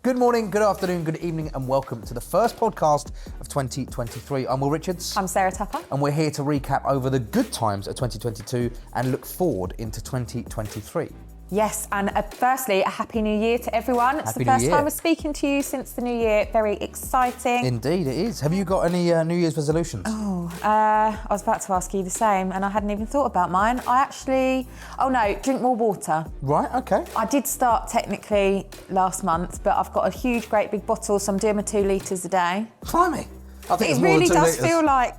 Good morning, good afternoon, good evening, and welcome to the first podcast of 2023. I'm Will Richards. I'm Sarah Tupper. And we're here to recap over the good times of 2022 and look forward into 2023. Yes, and firstly, a Happy New Year to everyone. It's the first time we're speaking to you since the new year. Very exciting. Indeed, it is. Have you got any New Year's resolutions? I was about to ask you the same, and I hadn't even thought about mine. Drink more water. Right, okay. I did start technically last month, but I've got a huge, great big bottle, so I'm doing my 2 litres a day. Blimey. I think It it's more really than 2 does litres. feel like,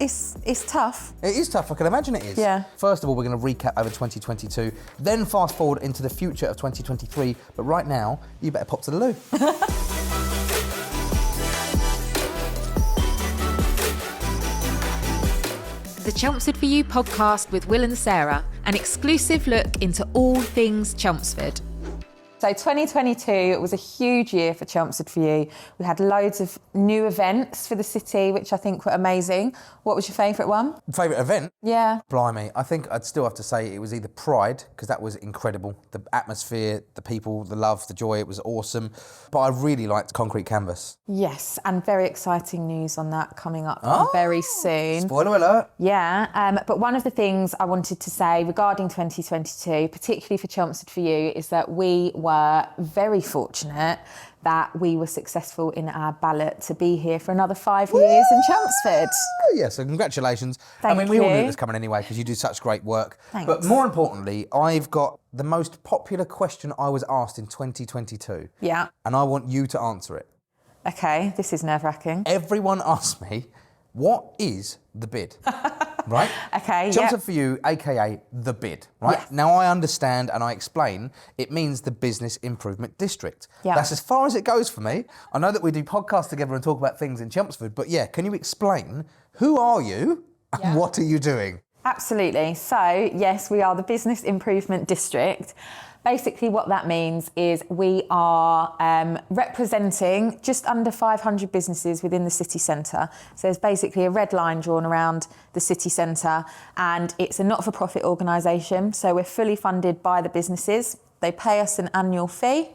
it's tough. It is tough, I can imagine it is. Yeah. First of all, we're going to recap over 2022, then fast forward into the future of 2023. But right now, you better pop to the loo. The Chelmsford For You podcast with Will and Sarah, an exclusive look into all things Chelmsford. So 2022 was a huge year for Chelmsford For You. We had loads of new events for the city, which I think were amazing. What was your favourite one? Favourite event? Yeah. Blimey, I think I'd still have to say it was either Pride, because that was incredible. The atmosphere, the people, the love, the joy, it was awesome. But I really liked Concrete Canvas. Yes, and very exciting news on that coming up very soon. Spoiler alert. Yeah, but one of the things I wanted to say regarding 2022, particularly for Chelmsford For You, is that we were very fortunate that we were successful in our ballot to be here for another 5 years in Chelmsford. Yeah, so congratulations. Thank we all knew you. it was coming anyway because you do such great work. Thanks. But more importantly, I've got the most popular question I was asked in 2022. Yeah. And I want you to answer it. Okay, this is nerve-wracking. Everyone asked me, what is the bid? Right? Okay, Chelmsford For You, aka the bid, right? Yes. Now I understand and I explain it means the Business Improvement District. Yeah. That's as far as it goes for me. I know that we do podcasts together and talk about things in Chelmsford, but yeah, can you explain who are you and what are you doing? Absolutely. So, yes, we are the Business Improvement District. Basically, what that means is we are representing just under 500 businesses within the city centre. So there's basically a red line drawn around the city centre, and it's a not-for-profit organisation. So we're fully funded by the businesses. They pay us an annual fee,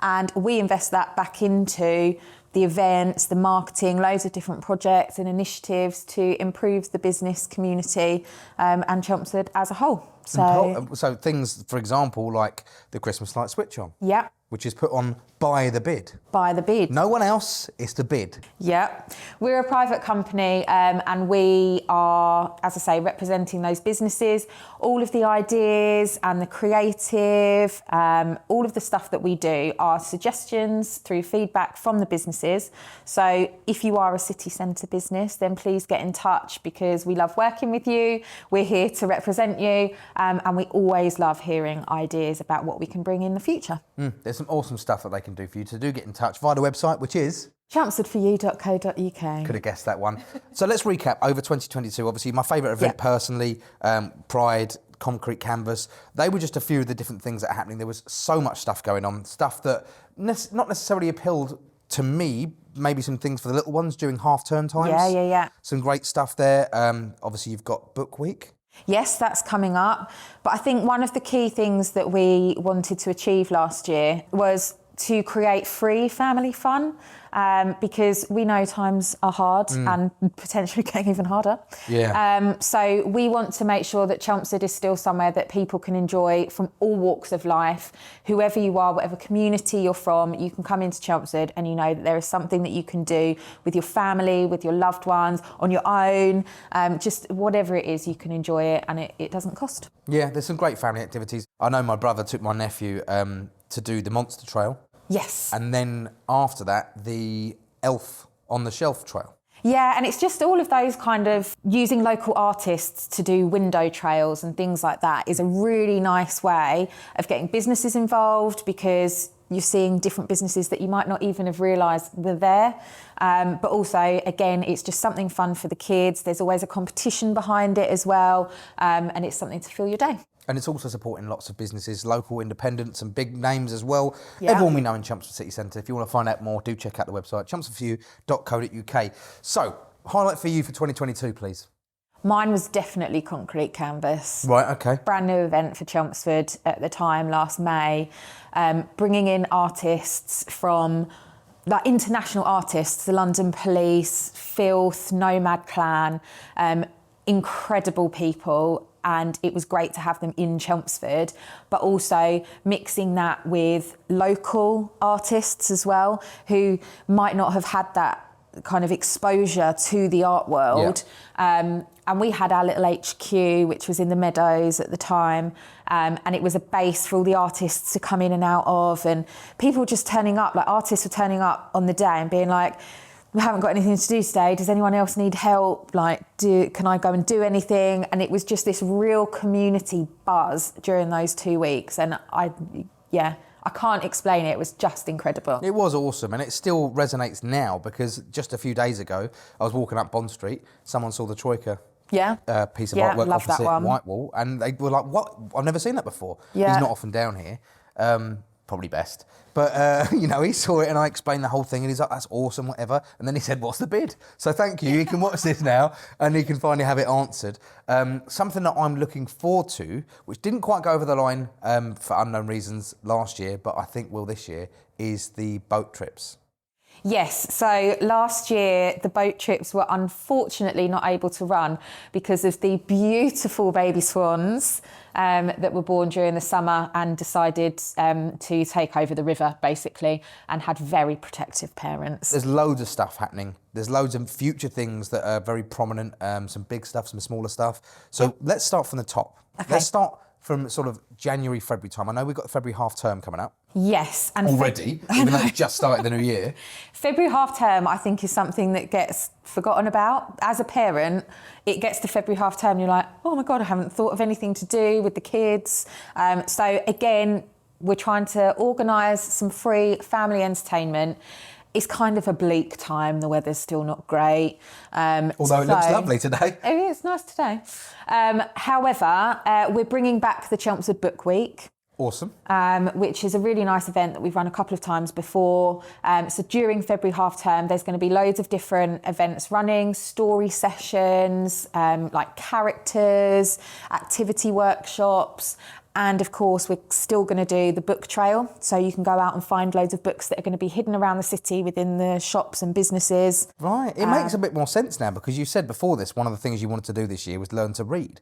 and we invest that back into the events, the marketing, loads of different projects and initiatives to improve the business community and Chelmsford as a whole. So things, for example, like the Christmas light switch on. Yeah. Which is put on by the bid. By the bid. No one else, it's the bid. Yeah. We're a private company and we are, as I say, representing those businesses. All of the ideas and the creative, all of the stuff that we do are suggestions through feedback from the businesses. So if you are a city centre business, then please get in touch because we love working with you. We're here to represent you and we always love hearing ideas about what we can bring in the future. There's some awesome stuff that they can do for you. To do get in touch via the website, which is chelmsfordforyou.co.uk. Could have guessed that one. So let's recap over 2022. Obviously, my favourite event personally, Pride, Concrete Canvas. They were just a few of the different things that are happening. There was so much stuff going on, stuff that not necessarily appealed to me. Maybe some things for the little ones during half-term times. Yeah. Some great stuff there. Obviously, you've got Book Week. Yes, that's coming up. But I think one of the key things that we wanted to achieve last year was to create free family fun because we know times are hard and potentially getting even harder. Yeah. So we want to make sure that Chelmsford is still somewhere that people can enjoy from all walks of life. Whoever you are, whatever community you're from, you can come into Chelmsford and you know that there is something that you can do with your family, with your loved ones, on your own, just whatever it is, you can enjoy it and it doesn't cost. Yeah, there's some great family activities. I know my brother took my nephew to do the Monster Trail. Yes. And then after that, the Elf on the Shelf Trail. Yeah, and it's just all of those kind of using local artists to do window trails and things like that is a really nice way of getting businesses involved because you're seeing different businesses that you might not even have realised were there. But also, again, it's just something fun for the kids. There's always a competition behind it as well. And it's something to fill your day. And it's also supporting lots of businesses, local independents and big names as well. Yeah. Everyone we know in Chelmsford City Centre. If you want to find out more, do check out the website, chelmsfordforyou.co.uk. So, highlight for you for 2022, please. Mine was definitely concrete canvas. Right, okay. Brand new event for Chelmsford at the time, last May, bringing in artists from, like, international artists, the London Police, Filth, Nomad Clan, incredible people. And it was great to have them in Chelmsford, but also mixing that with local artists as well, who might not have had that kind of exposure to the art world. Yeah. And we had our little HQ, which was in the Meadows at the time, and it was a base for all the artists to come in and out of, and people just turning up, like artists were turning up on the day and being like, we haven't got anything to do today, does anyone else need help? Like, can I go and do anything? And it was just this real community buzz during those 2 weeks, and I can't explain it. It was just incredible. It was awesome, and it still resonates now, because just a few days ago, I was walking up Bond Street, someone saw the Troika piece of artwork opposite Whitewall, and they were like, what? I've never seen that before. Yeah. He's not often down here. Probably best. But, he saw it and I explained the whole thing and he's like, that's awesome, whatever. And then he said, what's the bid? So thank you. You can watch this now and you can finally have it answered. Something that I'm looking forward to, which didn't quite go over the line for unknown reasons last year, but I think will this year, is the boat trips. Yes, so last year the boat trips were unfortunately not able to run because of the beautiful baby swans that were born during the summer and decided to take over the river, basically, and had very protective parents. There's loads of stuff happening. There's loads of future things that are very prominent, some big stuff, some smaller stuff. So let's start from the top. Okay. Let's start from sort of January, February time. I know we've got the February half term coming up. Yes. And already, even though it's just started the new year. February half term, I think, is something that gets forgotten about. As a parent, it gets to February half term, you're like, oh my God, I haven't thought of anything to do with the kids. So again, we're trying to organise some free family entertainment. It's kind of a bleak time. The weather's still not great. Although it looks lovely today. It's nice today. However, we're bringing back the Chelmsford Book Week. Awesome. Which is a really nice event that we've run a couple of times before. So during February half term, there's going to be loads of different events running, story sessions, like characters, activity workshops. And of course, we're still going to do the book trail. So you can go out and find loads of books that are going to be hidden around the city within the shops and businesses. Right. It makes a bit more sense now, because you said before this, one of the things you wanted to do this year was learn to read.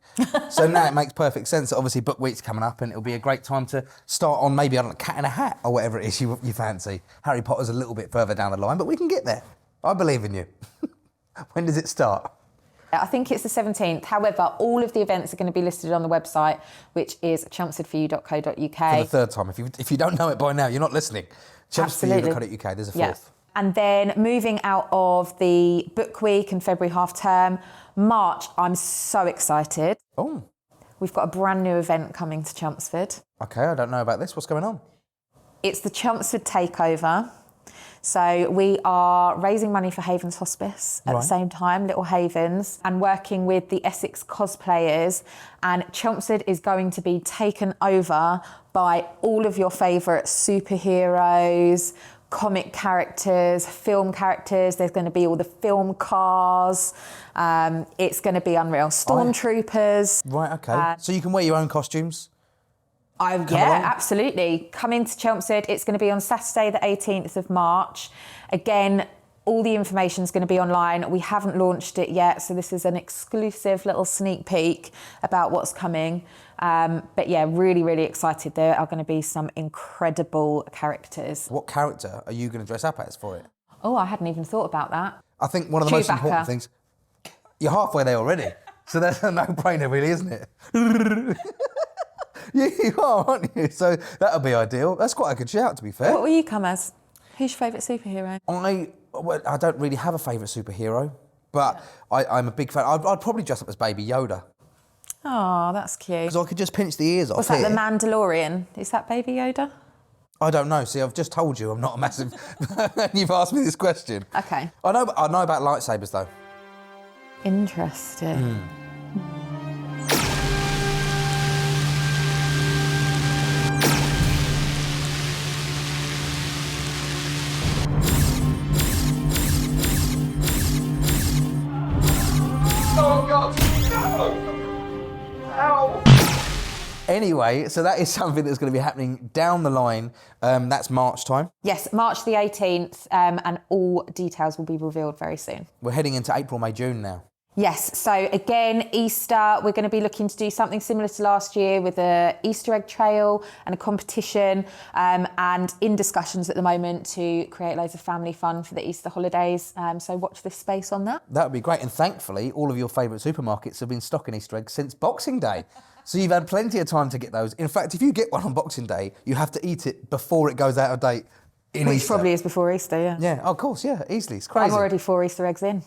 So now it makes perfect sense. Obviously, Book Week's coming up and it'll be a great time to start on maybe, I don't know, Cat in a Hat or whatever it is you fancy. Harry Potter's a little bit further down the line, but we can get there. I believe in you. When does it start? I think it's the 17th. However, all of the events are going to be listed on the website, which is chelmsfordforyou.co.uk. For the third time. If you don't know it by now, you're not listening. Chelmsfordforyou.co.uk. There's a fourth. Yeah. And then moving out of the book week and February half term, March, I'm so excited. Oh. We've got a brand new event coming to Chelmsford. Okay, I don't know about this. What's going on? It's the Chelmsford Takeover. So we are raising money for Havens Hospice at the same time, Little Havens, and working with the Essex cosplayers. And Chelmsford is going to be taken over by all of your favourite superheroes, comic characters, film characters. There's going to be all the film cars. It's going to be unreal. Stormtroopers. Right, okay. So you can wear your own costumes? Absolutely. Come into Chelmsford. It's going to be on Saturday, the 18th of March. Again, all the information is going to be online. We haven't launched it yet, so this is an exclusive little sneak peek about what's coming. But yeah, really, really excited. There are going to be some incredible characters. What character are you going to dress up as for it? Oh, I hadn't even thought about that. I think one of the most important things... You're halfway there already, so that's a no-brainer really, isn't it? You are, aren't you? So that'll be ideal. That's quite a good shout, to be fair. What will you come as? Who's your favourite superhero? I don't really have a favourite superhero, but I'm a big fan. I'd probably dress up as Baby Yoda. Oh, that's cute. Because I could just pinch the ears off. What's that, the Mandalorian? Is that Baby Yoda? I don't know. See, I've just told you I'm not a massive... You've asked me this question. Okay. I know about lightsabers, though. Interesting. Oh, God. Anyway, so that is something that's going to be happening down the line. That's March time. Yes, March the 18th, and all details will be revealed very soon. We're heading into April, May, June now. Yes, so again, Easter, we're going to be looking to do something similar to last year with a Easter egg trail and a competition, and in discussions at the moment to create loads of family fun for the Easter holidays. So watch this space on that. That would be great. And thankfully, all of your favourite supermarkets have been stocking Easter eggs since Boxing Day. So you've had plenty of time to get those. In fact, if you get one on Boxing Day, you have to eat it before it goes out of date in Which Easter. probably is before Easter, yeah. Yeah, of course, yeah, easily. It's crazy. I'm already 4 Easter eggs in.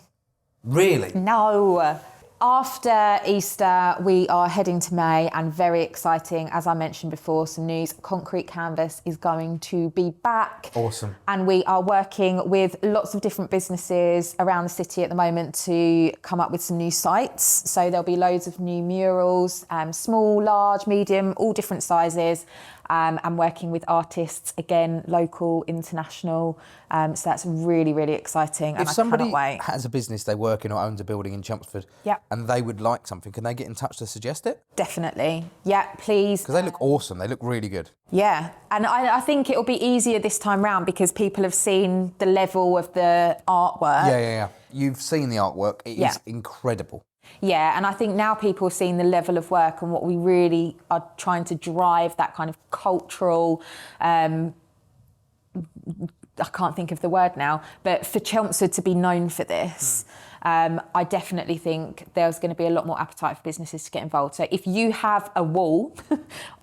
Really? No. After Easter, we are heading to May, and very exciting, as I mentioned before, some news. Concrete Canvas is going to be back. Awesome. And we are working with lots of different businesses around the city at the moment to come up with some new sites. So there'll be loads of new murals, small, large, medium, all different sizes. And working with artists, again, local, international. So that's really, really exciting. If and somebody I cannot wait. has a business they work in or owns a building in Chelmsford, Yep. and they would like something, can they get in touch to suggest it? Definitely. Yeah, please. Because they look awesome. They look really good. Yeah, and I think it'll be easier this time round because people have seen the level of the artwork. Yeah. You've seen the artwork. It is incredible. Yeah, and I think now people have seen the level of work and what we really are trying to drive, that kind of cultural, I can't think of the word now, but for Chelmsford to be known for this, I definitely think there's going to be a lot more appetite for businesses to get involved. So if you have a wall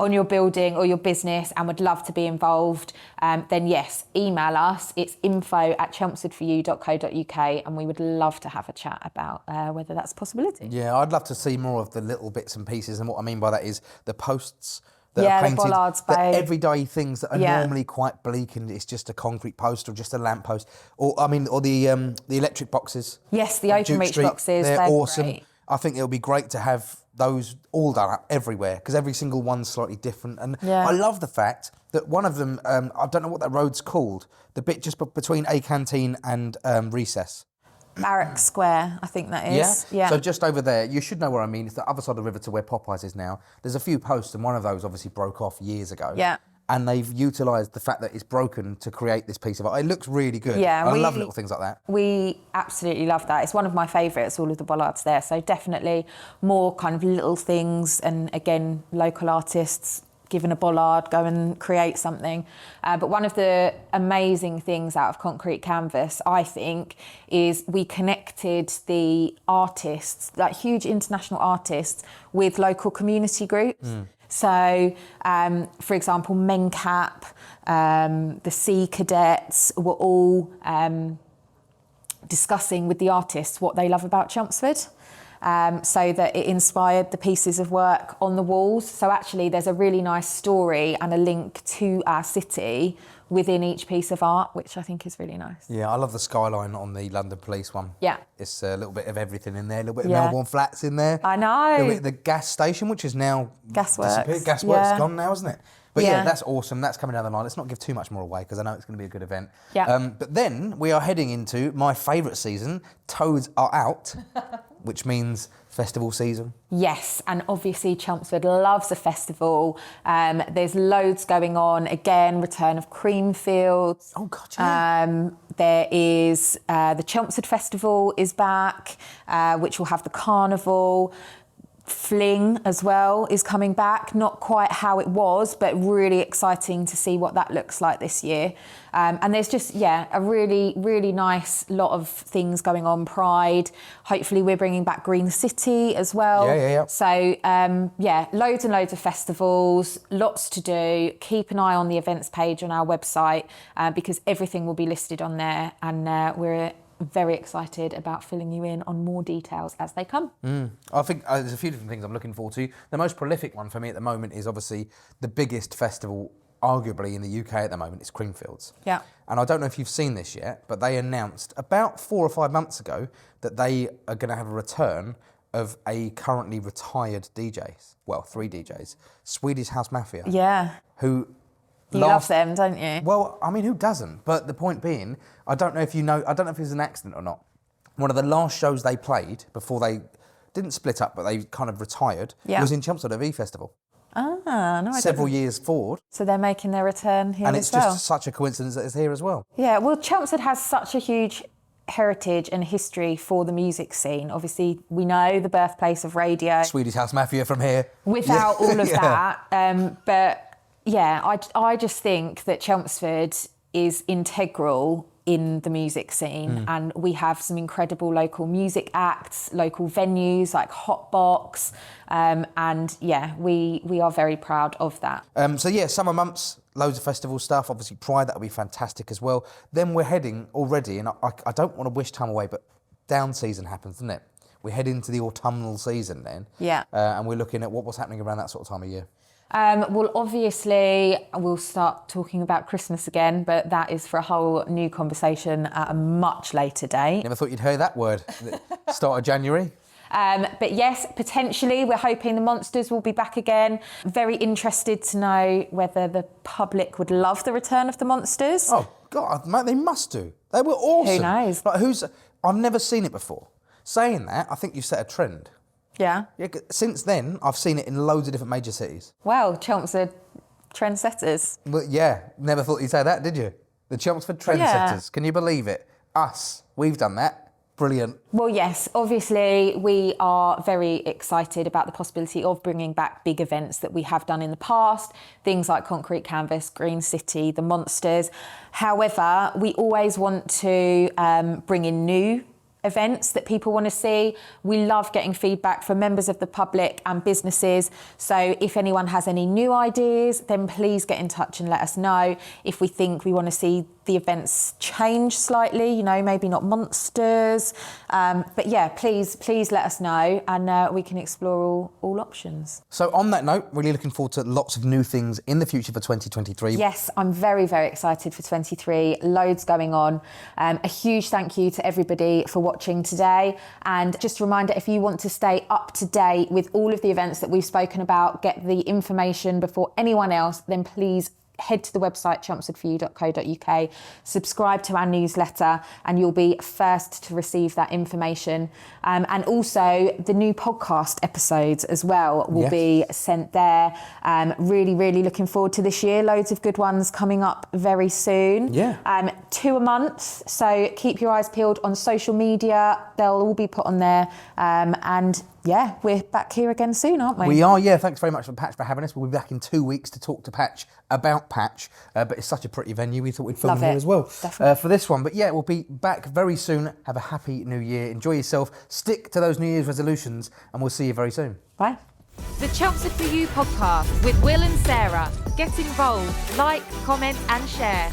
on your building or your business and would love to be involved, then yes, email us. It's info@chelmsfordforyou.co.uk, and we would love to have a chat about whether that's a possibility. Yeah, I'd love to see more of the little bits and pieces, and what I mean by that is the posts that Yeah, are the painted, bollards, the babe. everyday things that are normally quite bleak, and it's just a concrete post or just a lamp post, or the electric boxes. Yes, the on open Duke reach Street. boxes, They're they're awesome. great. I think it'll be great to have those all done up everywhere, because every single one's slightly different. And I love the fact that one of them, I don't know what that road's called, the bit just between A Canteen and Recess. Barrack Square, I think that is. Yeah. So just over there, you should know where I mean. It's the other side of the river to where Popeyes is now. There's a few posts, and one of those obviously broke off years ago. Yeah. And they've utilised the fact that it's broken to create this piece of art. It looks really good. Yeah, I love little things like that. We absolutely love that. It's one of my favourites, all of the bollards there. So definitely more kind of little things, and again, local artists given a bollard, go and create something. But one of the amazing things out of Concrete Canvas, I think, is we connected the artists, like huge international artists, with local community groups. So, for example, Mencap, the Sea Cadets were all discussing with the artists what they love about Chelmsford. So that it inspired the pieces of work on the walls. So actually there's a really nice story and a link to our city within each piece of art, which I think is really nice. Yeah, I love the skyline on the London Police one. Yeah. It's a little bit of everything in there, a little bit of Melbourne Flats in there. I know. A little bit of the gas station, which is now Gasworks. disappeared. Gasworks gone now, isn't it? But Yeah. that's awesome. That's coming down the line. Let's not give too much more away, because I know it's going to be a good event. Yeah. But then we are heading into my favourite season. Toads are out, which means festival season. Yes, and obviously Chelmsford loves a festival. There's loads going on. Again, return of Creamfields. Oh, God, yeah. There is the Chelmsford Festival is back, which will have the carnival. Fling as well is coming back, not quite how it was, but really exciting to see what that looks like this year. And there's just, a really, really nice lot of things going on. Pride, hopefully we're bringing back Green City as well. Yeah. So, loads and loads of festivals, lots to do. Keep an eye on the events page on our website, because everything will be listed on there, and we're very excited about filling you in on more details as they come. I think there's a few different things I'm looking forward to. The most prolific one for me at the moment is obviously the biggest festival, arguably in the UK at the moment, is Creamfields. Yeah. And I don't know if you've seen this yet, but they announced about 4 or 5 months ago that they are going to have a return of a currently retired DJ. Well, 3 DJs. Swedish House Mafia. Yeah. Who... You love them, don't you? Well, I mean, who doesn't? But the point being, I don't know if it was an accident or not. One of the last shows they played before they didn't split up, but they kind of retired, was in Chelmsford at V Festival. Ah, no, I several didn't. years forward. So they're making their return here And as it's well. just such a coincidence that it's here as well. Yeah, well, Chelmsford has such a huge heritage and history for the music scene. Obviously, we know the birthplace of radio. Swedish House Mafia from here. Without all of Yeah. that. But yeah, I just think that Chelmsford is integral in the music scene, and we have some incredible local music acts, local venues like Hotbox, and yeah, we are very proud of that. So yeah, summer months, loads of festival stuff. Obviously Pride, that'll be fantastic as well. Then we're heading already, and I don't want to wish time away, but down season happens, doesn't it? We head into the autumnal season then. Yeah. And we're looking at what's happening around that sort of time of year. Well, obviously, we'll start talking about Christmas again, but that is for a whole new conversation at a much later date. Never thought you'd hear that word. Start of January. But yes, potentially, we're hoping the Monsters will be back again. Very interested to know whether the public would love the return of the Monsters. Oh, God, mate, they must do. They were awesome. Who knows? Like, I've never seen it before. Saying that, I think you've set a trend. Yeah. Yeah, since then, I've seen it in loads of different major cities. Well, Chelmsford trendsetters. Well, yeah, never thought you'd say that, did you? The Chelmsford trendsetters. Yeah. Can you believe it? Us, we've done that. Brilliant. Well, yes, obviously we are very excited about the possibility of bringing back big events that we have done in the past, things like Concrete Canvas, Green City, the Monsters. However, we always want to bring in new events that people want to see. We love getting feedback from members of the public and businesses. So if anyone has any new ideas, then please get in touch and let us know. If we think we want to see the events change slightly, maybe not Monsters. But yeah, please let us know, and we can explore all options. So on that note, really looking forward to lots of new things in the future for 2023. Yes, I'm very, very excited for 23. Loads going on. A huge thank you to everybody for watching today. And just a reminder, if you want to stay up to date with all of the events that we've spoken about, get the information before anyone else, then please head to the website chelmsfordforyou.co.uk, subscribe to our newsletter, and you'll be first to receive that information. And also the new podcast episodes as well will be sent there. Really, really looking forward to this year. Loads of good ones coming up very soon. Yeah. 2 a month, so keep your eyes peeled on social media. They'll all be put on there. And yeah, we're back here again soon, aren't we? We are, yeah. Thanks very much for Patch for having us. We'll be back in 2 weeks to talk to Patch about Patch. But it's such a pretty venue, we thought we'd film Love here it. as well Definitely. for this one. But yeah, we'll be back very soon. Have a happy new year. Enjoy yourself. Stick to those New Year's resolutions, and we'll see you very soon. Bye. The Chelmsford For You podcast with Will and Sarah. Get involved, like, comment and share.